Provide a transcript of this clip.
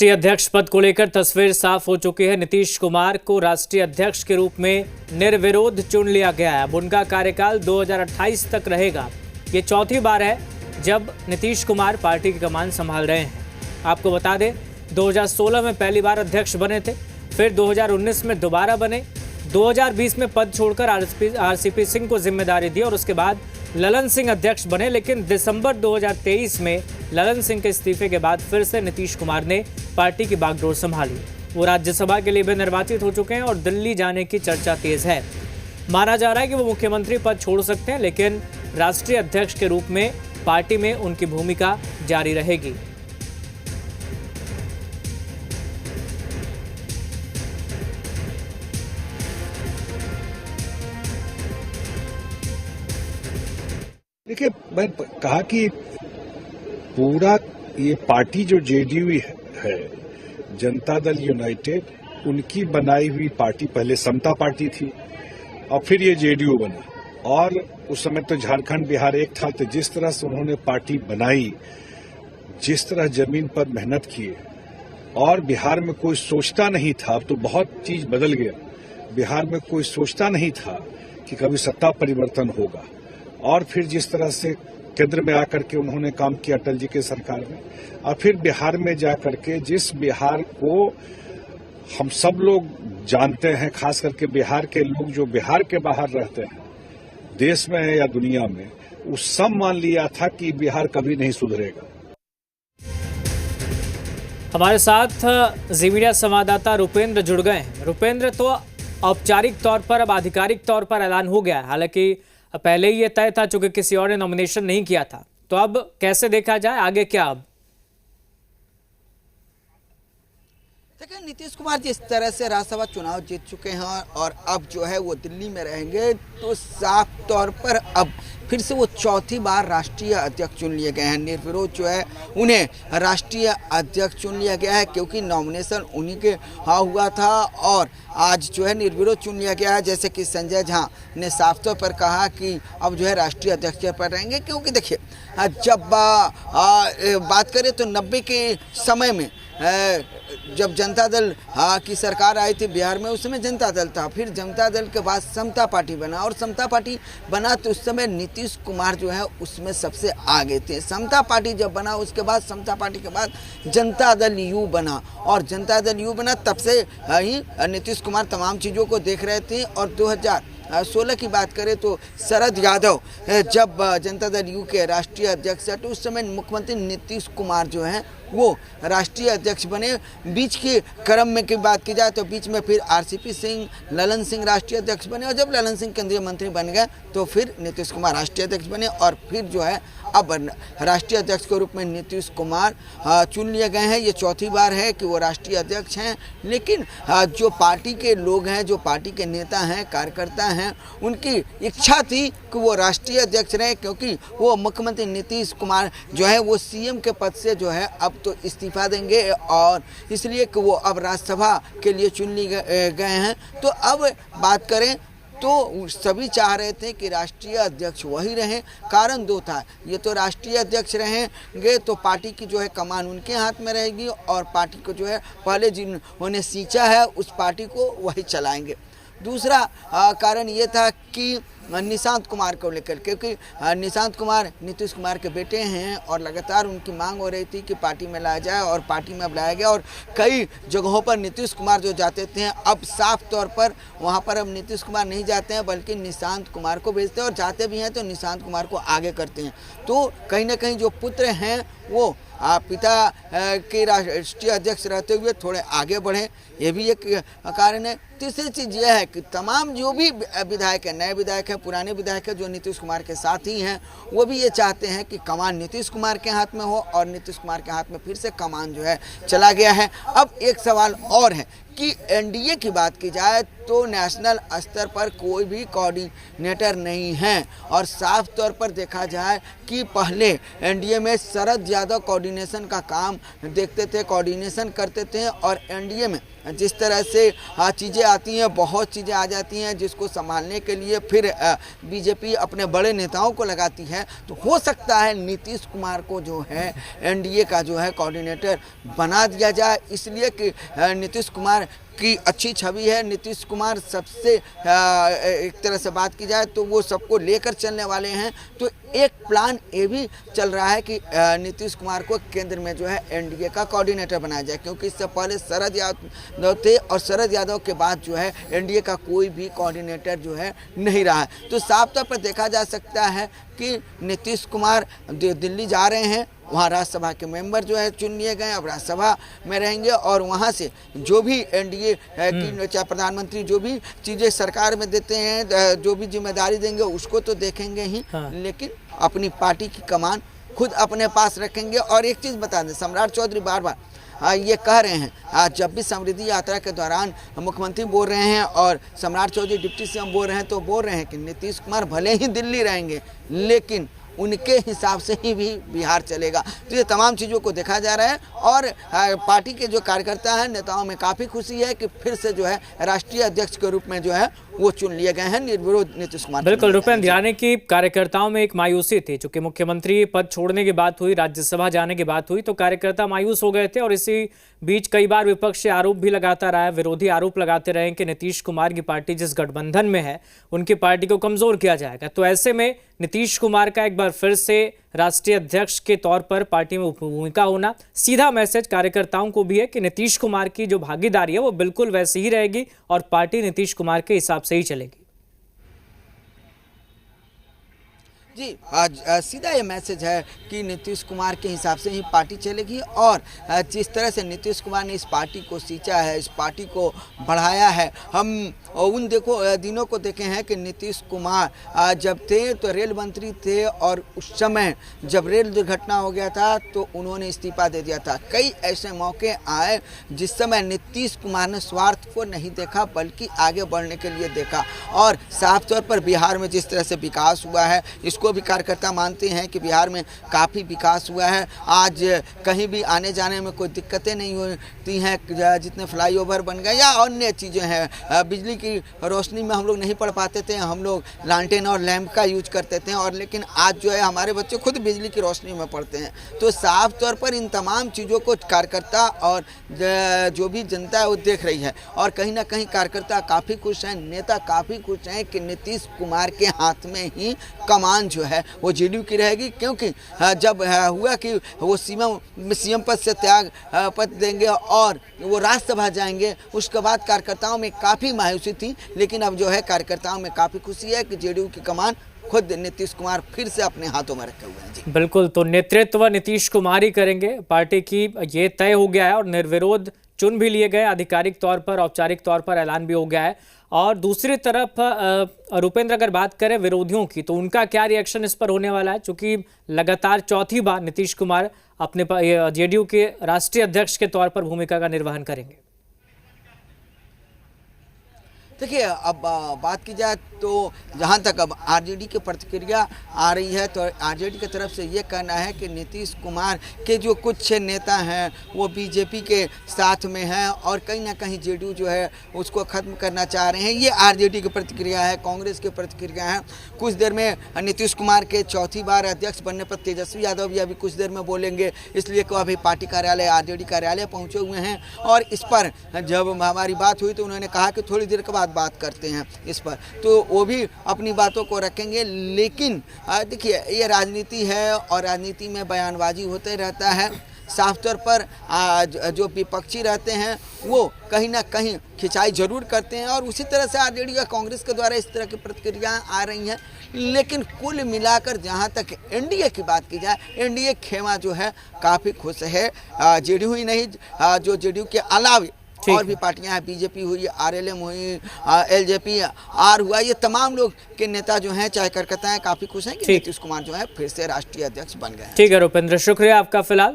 राष्ट्रीय अध्यक्ष पद को लेकर तस्वीर साफ हो चुकी है। नीतीश कुमार को राष्ट्रीय अध्यक्ष के रूप में निर्विरोध चुन लिया गया है। अब उनका कार्यकाल 2028 तक रहेगा। ये चौथी बार है जब नीतीश कुमार पार्टी की कमान संभाल रहे हैं। आपको बता दें, 2016 में पहली बार अध्यक्ष बने थे, फिर 2019 में दोबारा बने, 2020 में पद छोड़कर आरसीपी सिंह को जिम्मेदारी दी और उसके बाद ललन सिंह अध्यक्ष बने। लेकिन दिसंबर 2023 में ललन सिंह के इस्तीफे के बाद फिर से नीतीश कुमार ने पार्टी की बागडोर संभाली। वो राज्यसभा के लिए भी निर्वाचित हो चुके हैं और दिल्ली जाने की चर्चा तेज है। माना जा रहा है कि वो मुख्यमंत्री पद छोड़ सकते हैं, लेकिन राष्ट्रीय अध्यक्ष के रूप में पार्टी में उनकी भूमिका जारी रहेगी। देखिए, मैं कहा कि पूरा ये पार्टी जो जेडीयू है, जनता दल यूनाइटेड, उनकी बनाई हुई पार्टी पहले समता पार्टी थी और फिर ये जेडीयू बनी। और उस समय तो झारखंड बिहार एक था। तो जिस तरह से उन्होंने पार्टी बनाई, जिस तरह जमीन पर मेहनत किए, और बिहार में कोई सोचता नहीं था। अब तो बहुत चीज बदल गया। बिहार में कोई सोचता नहीं था कि कभी सत्ता परिवर्तन होगा। और फिर जिस तरह से केंद्र में आकर के उन्होंने काम किया अटल जी के सरकार में, और फिर बिहार में जाकर के जिस बिहार को हम सब लोग जानते हैं, खास करके बिहार के लोग जो बिहार के बाहर रहते हैं, देश में है या दुनिया में, वो सब मान लिया था कि बिहार कभी नहीं सुधरेगा। हमारे साथ जी मीडिया संवाददाता रुपेंद्र जुड़ गए हैं। रुपेंद्र, तो औपचारिक तौर पर अब आधिकारिक तौर पर ऐलान हो गया है, हालांकि पहले ही ये तय था चूंकि किसी और ने नॉमिनेशन नहीं किया था। तो अब कैसे देखा जाए, आगे क्या? अब देखिए, नीतीश कुमार जिस तरह से राज्यसभा चुनाव जीत चुके हैं और अब जो है वो दिल्ली में रहेंगे, तो साफ तौर पर अब फिर से वो चौथी बार राष्ट्रीय अध्यक्ष चुन लिए गए हैं। निर्विरोध जो है उन्हें राष्ट्रीय अध्यक्ष चुन लिया गया है, क्योंकि नॉमिनेशन उन्हीं के हुआ था और आज जो है निर्विरोध चुन लिया गया है। जैसे कि संजय झा ने साफ तौर पर कहा कि अब जो है राष्ट्रीय अध्यक्ष पर रहेंगे, क्योंकि देखिए जब बात करें तो 90 के समय में जब जनता दल की सरकार आई थी बिहार में, उस समय जनता दल था। फिर जनता दल के बाद समता पार्टी बना और समता पार्टी बना तो उस समय नीतीश कुमार जो है उसमें सबसे आगे थे। समता पार्टी जब बना, उसके बाद समता पार्टी के बाद जनता दल यू बना और जनता दल यू बना, तब से ही नीतीश कुमार तमाम चीज़ों को देख रहे थे। और 2016 की बात करें तो शरद यादव जब जनता दल यू के राष्ट्रीय अध्यक्ष थे, तो उस समय मुख्यमंत्री नीतीश कुमार जो हैं वो राष्ट्रीय अध्यक्ष बने। बीच के क्रम में की बात की जाए तो बीच में फिर आरसीपी सिंह, ललन सिंह राष्ट्रीय अध्यक्ष बने और जब ललन सिंह केंद्रीय मंत्री बन गए तो फिर नीतीश कुमार राष्ट्रीय अध्यक्ष बने और फिर जो है अब राष्ट्रीय अध्यक्ष के रूप में नीतीश कुमार चुन लिए गए हैं। ये चौथी बार है कि वो राष्ट्रीय अध्यक्ष हैं। लेकिन जो पार्टी के लोग हैं, जो पार्टी के नेता हैं, कार्यकर्ता हैं, उनकी इच्छा थी कि वो राष्ट्रीय अध्यक्ष रहे, क्योंकि वो मुख्यमंत्री नीतीश कुमार जो है वो सीएम के पद से जो है अब तो इस्तीफा देंगे और इसलिए कि वो अब राज्यसभा के लिए चुन लिए गए हैं। तो अब बात करें तो सभी चाह रहे थे कि राष्ट्रीय अध्यक्ष वही रहे। कारण दो था, ये तो राष्ट्रीय अध्यक्ष रहेंगे तो पार्टी की जो है कमान उनके हाथ में रहेगी और पार्टी को जो है पहले जिन्होंने सींचा है उस पार्टी को वही चलाएंगे। दूसरा कारण ये था कि निशांत कुमार को लेकर, क्योंकि निशांत कुमार नीतीश कुमार के बेटे हैं और लगातार उनकी मांग हो रही थी कि पार्टी में लाया जाए और पार्टी में अब लाया गया। और कई जगहों पर नीतीश कुमार जो जाते थे, अब साफ तौर पर वहां पर अब नीतीश कुमार नहीं जाते हैं बल्कि निशांत कुमार को भेजते हैं और जाते भी हैं तो निशांत कुमार को आगे करते हैं। तो कहीं ना कहीं जो पुत्र हैं वो पिता के राष्ट्रीय अध्यक्ष रहते हुए थोड़े आगे बढ़े, ये भी एक कारण है। तीसरी चीज़ यह है कि तमाम जो भी विधायक हैं, नए विधायक हैं, पुराने विधायक हैं, जो नीतीश कुमार के साथ ही हैं, वो भी ये चाहते हैं कि कमान नीतीश कुमार के हाथ में हो और नीतीश कुमार के हाथ में फिर से कमान जो है चला गया है। अब एक सवाल और है कि एनडीए की बात की जाए तो नेशनल स्तर पर कोई भी कोऑर्डिनेटर नहीं है और साफ तौर पर देखा जाए कि पहले एनडीए में शरद यादव कोऑर्डिनेशन का काम देखते थे, कोऑर्डिनेशन करते थे और एनडीए में जिस तरह से चीज़ें आती हैं, बहुत चीज़ें आ जाती हैं जिसको संभालने के लिए फिर बीजेपी अपने बड़े नेताओं को लगाती है। तो हो सकता है नीतीश कुमार को जो है एनडीए का जो है कोऑर्डिनेटर बना दिया जाए, इसलिए कि नीतीश कुमार की अच्छी छवि है। नीतीश कुमार सबसे एक तरह से बात की जाए तो वो सबको लेकर चलने वाले हैं। तो एक प्लान ये भी चल रहा है कि नीतीश कुमार को केंद्र में जो है एनडीए का कोऑर्डिनेटर बनाया जाए, क्योंकि इससे पहले शरद यादव थे और शरद यादव के बाद जो है एनडीए का कोई भी कोऑर्डिनेटर जो है नहीं रहा है। तो साफ तौर पर देखा जा सकता है कि नीतीश कुमार दिल्ली जा रहे हैं, वहाँ राज्यसभा के मेंबर जो है चुन लिए गए, अब राज्यसभा में रहेंगे और वहाँ से जो भी एनडीए की चाहे प्रधानमंत्री जो भी चीज़ें सरकार में देते हैं, जो भी जिम्मेदारी देंगे उसको तो देखेंगे ही, लेकिन अपनी पार्टी की कमान खुद अपने पास रखेंगे। और एक चीज़ बता दें, सम्राट चौधरी बार बार ये कह रहे हैं, जब भी समृद्धि यात्रा के दौरान मुख्यमंत्री बोल रहे हैं और सम्राट चौधरी डिप्टी सीएम बोल रहे हैं, तो बोल रहे हैं कि नीतीश कुमार भले ही दिल्ली रहेंगे लेकिन उनके हिसाब से ही भी बिहार चलेगा। तो ये तमाम चीज़ों को देखा जा रहा है और पार्टी के जो कार्यकर्ता हैं, नेताओं में काफ़ी खुशी है कि फिर से जो है राष्ट्रीय अध्यक्ष के रूप में जो है वो चुन लिए गए हैं निर्विरोध नीतीश कुमार। बिल्कुल रुपेंद्र, यानी कि कार्यकर्ताओं में एक मायूसी थी, चूंकि मुख्यमंत्री पद छोड़ने की बात हुई, राज्यसभा जाने की बात हुई तो कार्यकर्ता मायूस हो गए थे और इसी बीच कई बार विपक्ष से आरोप भी लगाता रहा है, विरोधी आरोप लगाते रहे कि नीतीश कुमार की पार्टी जिस गठबंधन में है उनकी पार्टी को कमजोर किया जाएगा। तो ऐसे में नीतीश कुमार का एक बार फिर से राष्ट्रीय अध्यक्ष के तौर पर पार्टी में भूमिका होना सीधा मैसेज कार्यकर्ताओं को भी है कि नीतीश कुमार की जो भागीदारी है वो बिल्कुल वैसी ही रहेगी और पार्टी नीतीश कुमार के हिसाब से ही चलेगी। जी, आज सीधा ये मैसेज है कि नीतीश कुमार के हिसाब से ही पार्टी चलेगी और जिस तरह से नीतीश कुमार ने इस पार्टी को सींचा है, इस पार्टी को बढ़ाया है, हम उन दिनों को देखे हैं कि नीतीश कुमार जब थे तो रेल मंत्री थे और उस समय जब रेल दुर्घटना हो गया था तो उन्होंने इस्तीफा दे दिया था। कई ऐसे मौके आए जिस समय नीतीश कुमार ने स्वार्थ को नहीं देखा बल्कि आगे बढ़ने के लिए देखा और साफ तौर पर बिहार में जिस तरह से विकास हुआ है इसको भी कार्यकर्ता मानते हैं कि बिहार में काफ़ी विकास हुआ है। आज कहीं भी आने जाने में कोई दिक्कतें नहीं होती हैं, जितने फ्लाईओवर बन गए या अन्य चीज़ें हैं। बिजली की रोशनी में हम लोग नहीं पढ़ पाते थे, हम लोग लालटेन और लैंप का यूज करते थे और लेकिन आज जो है हमारे बच्चे खुद बिजली की रोशनी में पढ़ते हैं। तो साफ तौर पर इन तमाम चीज़ों को कार्यकर्ता और जो भी जनता है वो देख रही है और कहीं ना कहीं कार्यकर्ता काफ़ी खुश हैं, नेता काफ़ी खुश हैं कि नीतीश कुमार के हाथ में ही कमान जो है वो जेडीयू की रहेगी, क्योंकि जब हुआ कि वो सीएम पद से त्याग पद देंगे और वो राज्यसभा जाएंगे, उसके बाद कार्यकर्ताओं में काफ़ी मायूसी थी, लेकिन अब जो है कार्यकर्ताओं में काफ़ी खुशी है कि जेडीयू की कमान खुद नीतीश कुमार फिर से अपने हाथों में रखे हुए हैं। जी बिल्कुल, तो नेतृत्व नीतीश कुमार ही करेंगे पार्टी की, ये तय हो गया है और निर्विरोध चुन भी लिए गए, आधिकारिक तौर पर औपचारिक तौर पर ऐलान भी हो गया है। और दूसरी तरफ रुपेंद्र, अगर बात करें विरोधियों की तो उनका क्या रिएक्शन इस पर होने वाला है, चूंकि लगातार चौथी बार नीतीश कुमार अपने जेडीयू के राष्ट्रीय अध्यक्ष के तौर पर भूमिका का निर्वहन करेंगे। देखिए, अब बात की जाए तो जहाँ तक अब आरजेडी की प्रतिक्रिया आ रही है तो आरजेडी की तरफ से ये कहना है कि नीतीश कुमार के जो कुछ नेता हैं वो बीजेपी के साथ में हैं और कहीं ना कहीं जेडीयू जो है उसको ख़त्म करना चाह रहे हैं। ये आरजेडी की प्रतिक्रिया है। कांग्रेस की प्रतिक्रिया है, कुछ देर में नीतीश कुमार के चौथी बार अध्यक्ष बनने पर तेजस्वी यादव भी अभी कुछ देर में बोलेंगे, इसलिए को अभी पार्टी कार्यालय आरजेडी कार्यालय पहुँचे हुए हैं और इस पर जब हमारी बात हुई तो उन्होंने कहा कि थोड़ी देर के बाद बात करते हैं इस पर, तो वो भी अपनी बातों को रखेंगे। लेकिन देखिए, ये राजनीति है और राजनीति में बयानबाजी होते रहता है। साफ तौर पर जो विपक्षी रहते हैं वो कहीं ना कहीं खिंचाई जरूर करते हैं और उसी तरह से आरजेडी या कांग्रेस के द्वारा इस तरह की प्रतिक्रियाएं आ रही हैं। लेकिन कुल मिलाकर जहां तक एनडीए की बात की जाए, एनडीए खेमा जो है काफ़ी खुश है। जेडीयू ही नहीं, जो जेडीयू के अलावा और भी पार्टियां हैं, बीजेपी हुई, आरएलएम हुई, एलजेपी, आर हुआ, ये तमाम लोग के नेता जो हैं चाहे कार्यकर्ता हैं काफ़ी खुश हैं कि नीतीश कुमार जो है फिर से राष्ट्रीय अध्यक्ष बन गए हैं। ठीक है रुपेंद्र, शुक्रिया आपका फिलहाल।